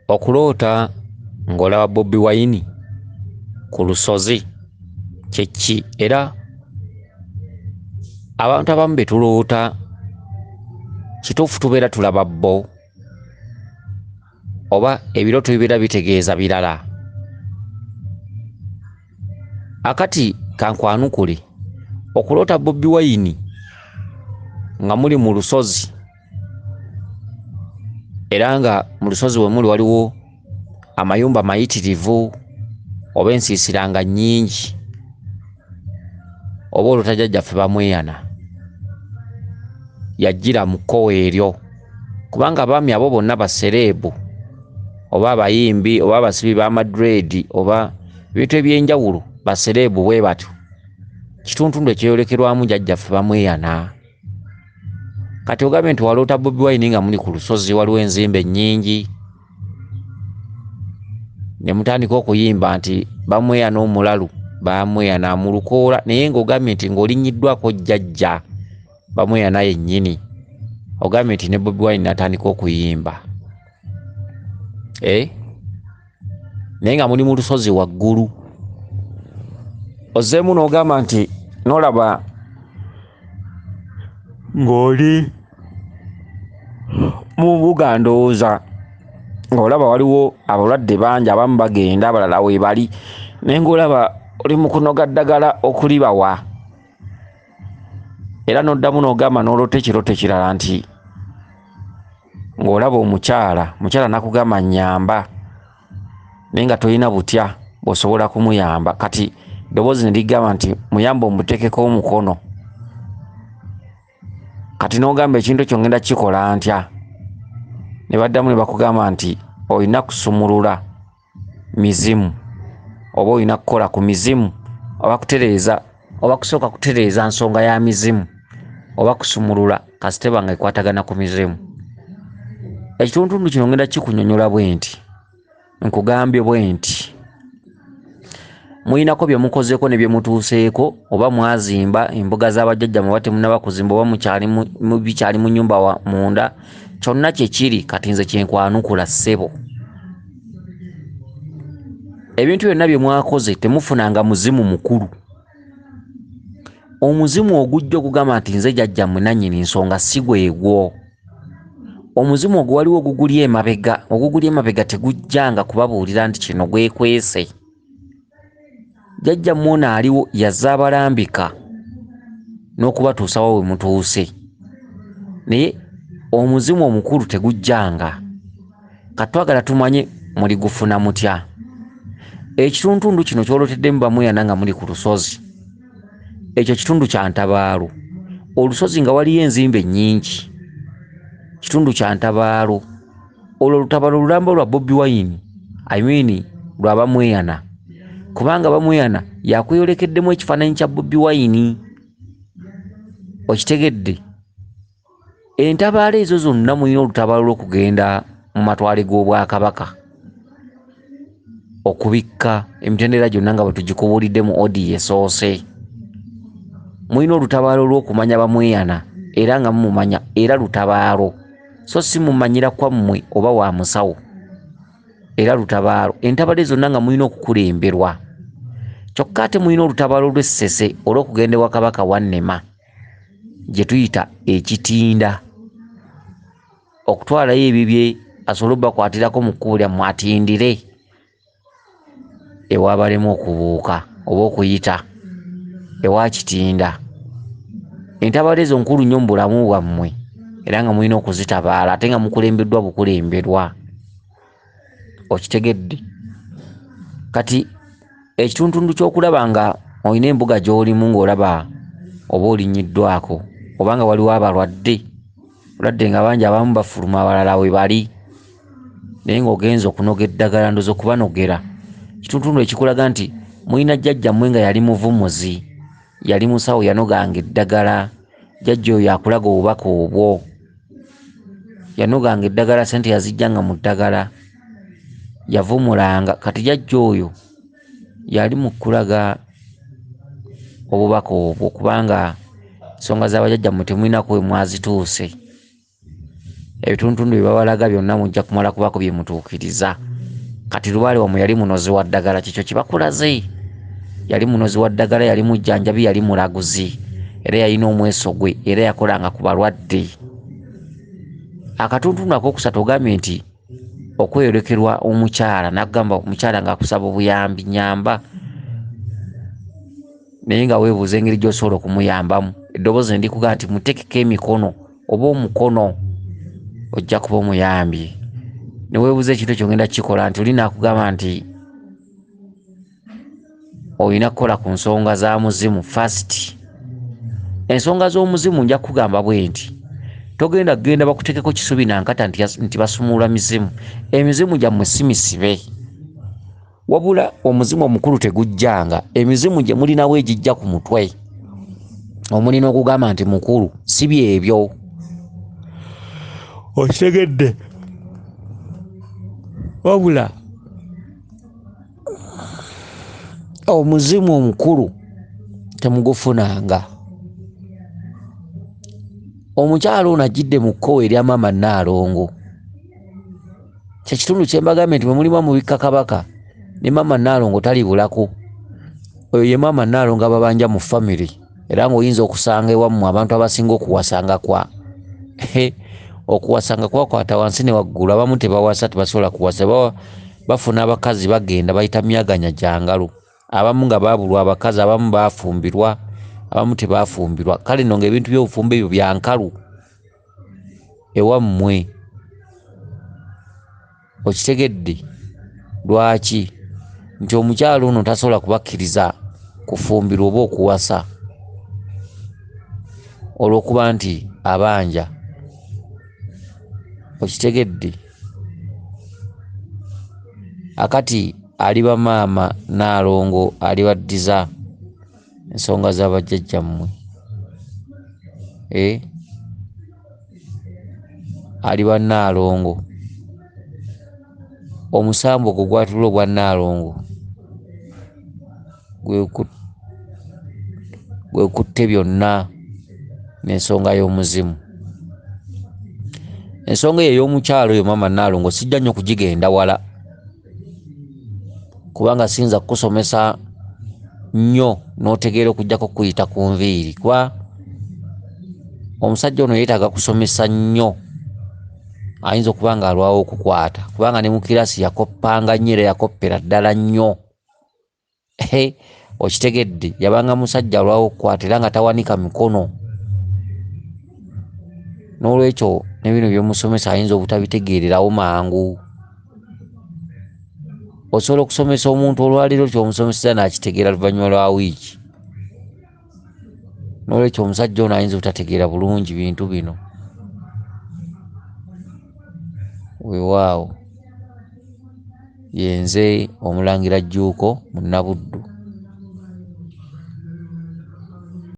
Okuloota ng'olaba Bobi Wine ku lusozi kyeki era abantu abamu be tuloota kituufu tubeera tulaba bbo oba ebirooto bibeera bitegeeza birala. Akati kankwanukule okuloota Bobi Wine nga muli mu lusozi era nga mu lusozi we muli waliwo amayumba mayitirivu oba ensiisira nga nnyingi oba oluta jjajjaffe bamweyana yajjira mu kkowe eryo kubanga abaami abo bonna basereebu oba abayimbi oba abasibi b'amadreedi oba ebintu ebyenjawulo basereebu bwe batyo kituntundu ekyeyolekerwamu jjajjaffe bamweyana. Kati ogambe nti waloota Bobi Wine nga muli ku lusozi waliwo enzimbe nnyingi ne mutandika okuyimba nti bamweyana omulalu bamweyana mu lukoola naye ng'ogambye nti ng'olinnyiddwako jjajja bamweyana yennyini ogambye nti ne Bobi Wine n'atandika okuyimba naye nga muli mu lusozi waggulu ozzeemu n'ogamba nti n'olaba ng'oli mu buga ndowooza ng'olaba waliwo abalwadde bangi abamu bagenda abalala we bali naye ng'olaba oli mu kunoga ddagala okulibawa era n'oddamu n'ogamba n'oloota ekirooto kirala nti ng'olaba omukyala nakugamba nnyamba naye nga tolina butya bw'osobola kumuyamba kati ddoboozi ne ligamba nti muyamba omuteekeko omukono kati n'ogamba ekintu ekyo ngenda kikola ntya ne baddamu ne bakugamba nti olina kusumulula mizimu oba olina kukola ku mizimu oba kutereeza oba kusooka kutereeza nsonga ya mizimu oba kusumulula kasiteba nga ekwatagana ku mizimu. Ekituntundu kino ngenda kikunyonyola bwe nti nkugambye bwe nti muyinako bye mukozeeko ne bye mutuuseeko oba mwazimba embuga z'abajjajja muba temunnaba kuzimba oba bikyali mu nnyumba munda kyonna kyekiri kati nze kyenkwanukula ssebo ebintu byonna bye mwakoze temufunanga muzimu mukulu. Omuzimu ogujja okugamba nti nze jjajjammwe nannyini nsonga si gwegwo. Omuzimu ogwo waliwo oguguli emabega tegujjanga kubabuulira nti kino gwekwese. Jjajjammwe ono aliwo yazze abalambika n'okubatuusawo we mutuuse naye omuzimu omukulu tegujjanga. Katwagala tumanye muli gufuna mutya. Ekituntundu kino kyolooteddemu bamweyana nga muli ku lusozi ekyo kitundu kya Ntabaalo. Olusozi nga waliyo enzimbe nnyingi kitundu kya Ntabaalo. Olwo Lutabaalo lulamba lwa Bobi Wine lwa bamweyana kubanga bamweyana yakweyolekeddemu ekifaananyi kya Bobi Wine okitegedde. Entabaalo ezo zonna mulina olutabaalo lw'okugenda mu matwale g'Obwakabaka okubikka emitendera gyonna nga bwe tugikubuulidde mu odi esoose. Mulina olutabaalo lw'okumanya bamweyana era nga mumumanya era lutabaalo so si mumanyira kwammwe oba wa musawo era lutabaalo. Entabaalo zonna nga mulina okukulemberwa kyokka ate mulina olutabaalo lw'essese olw'okugenda ewa Kabaka Wannema gye tuyita ekitinda okutwalayo ebibye asobole obbakwatirako mu kkubo lyammwe atindire ewabalemu okubuuka oba okuyita ewa kitinda. Entabaalo ezo nkulu nnyo mu bulamu bwammwe era nga mulina okuzitabaala ate nga mukulembeddwa bukulemberwa okitegedde. Kati ekituntundu ky'okulaba nga olina embuga gy'olimu ng'olaba oba olinnyiddwako oba nga waliwo abalwadde nga bangi abamu bafuluma abalala we bali naye ng'ogenza okunoga eddagala ndozo kubanogera kituntundu ekikulaga nti mulina jjajjammwe nga yali muvumuzi yali musawo yanoganga eddagala. Jjajja oyo akulaga obubaka obwo yanoganga eddagala sente yazijjanga mu ddagala yavumulanga. Kati jjajja oyo yali mu kulaga obubaka obwo kubanga ensonga z'abajjajjammwe temulinako we mwazituuse ebituntundu bye babalaga byonna mujja kumala kubako byemutuukiriza. Kati Lubaale wamwe yali munozi wa ddagala, kikyo kibakulaze. Yali munozi wa ddagala, yali mujjanjabi, yali mulaguzi, era yalina omweso gwe, era yakolanga ku balwadde. Akatuntundu akookusatu ogambye nti okweyolekerwa omukyala, n'agamba omukyala ng'akusaba obuyambi, nyamba, naye nga weebuuza engeri gy'osobola okumuyambamu. Eddoboozi ne ndikugaa nti mutekeko emikono oba omukono, ojja kuba omuyambi. Ne weebuuza ekintu ky'ogenda kukikola, nti oli naakugamba nti olina kukola ku nsonga za muzimu first. Ensonga z'omuzimu nja kugamba bwe nti togenda bakutekeko kisubi nankata nti basumulula mizimu. Emizimu gyammwe si misibe, wabula omuzimu omukulu tegujjanga. Emizimu gye mulinawo egijja ku mutwe, omulina okugamba nti mukulu, si byebyo. Okitegedde? Wabula omuzimu omukulu temugufunanga. Omukyalo ono ajjidde mu kkowe erya maama Nnaalongo. Kyekitundu kye mbagambye nti mwe mulimu amubikka kabaka ne maama Nnaalongo talibulako. Oyo ye maama Nnaalongo ababanja mu famire, era ng'oyinza okusanga ewammwe abantu abasinga okuwasanga okuwasanga kwakwata wansi ne waggulu. Abamu tebawasa, tebasobola kuwasa, bafuna abakazi bagenda bayita myaganya jangalo. Abamu nga baabulwa abakazi, abamu baafumbirwa, abamu tebaafumbirwa. Kale nno ng'ebintu by'obufumbo ebyo bya nkalu ewammwe. Okitegedde? Lwaki? Nti omukyalo ono tasobola kubakkiriza kufumbirwa oba okuwasa olw'okuba nti abanja. Okitegedde? Akati aliba maama Nnaalongo alibaddiza ensonga z'abajjajjammwe. Aliba Nnaalongo. Omusambo gwe gwatula obwa Nnaalongo gwekutte byonna n'ensonga y'omuzimu. Ensonga eyo ey'omukyalo oyo maama Nnaalongo sijja nnyo kugigenda wala, kubanga siyinza kukusomesa nnyo n'otegeera okujjako kuyita ku nviiri. Kuba omusajja ono yeetaaga kusomesa nnyo, ayinza okuba nga alwawo okukwata, kubanga ne mu kirasi yakoppanga nnyo era yakoppera ddala nnyo. Okitegedde? Yabanga musajja alwawo okukwata era nga tawanika mikono. N'olwekyo ne bino by'omusomesa ayinza obutabitegeererawo mangu. Osobola okusomesa omuntu olwaliro ky'omusomesa n'akitegeera luvannyuma lwa wiiki. N'olwekyo omusajja ono ayinza obutategeera bulungi bintu bino. Weewaawo, yenze Omulangira Jjuuko, Munnabuddu.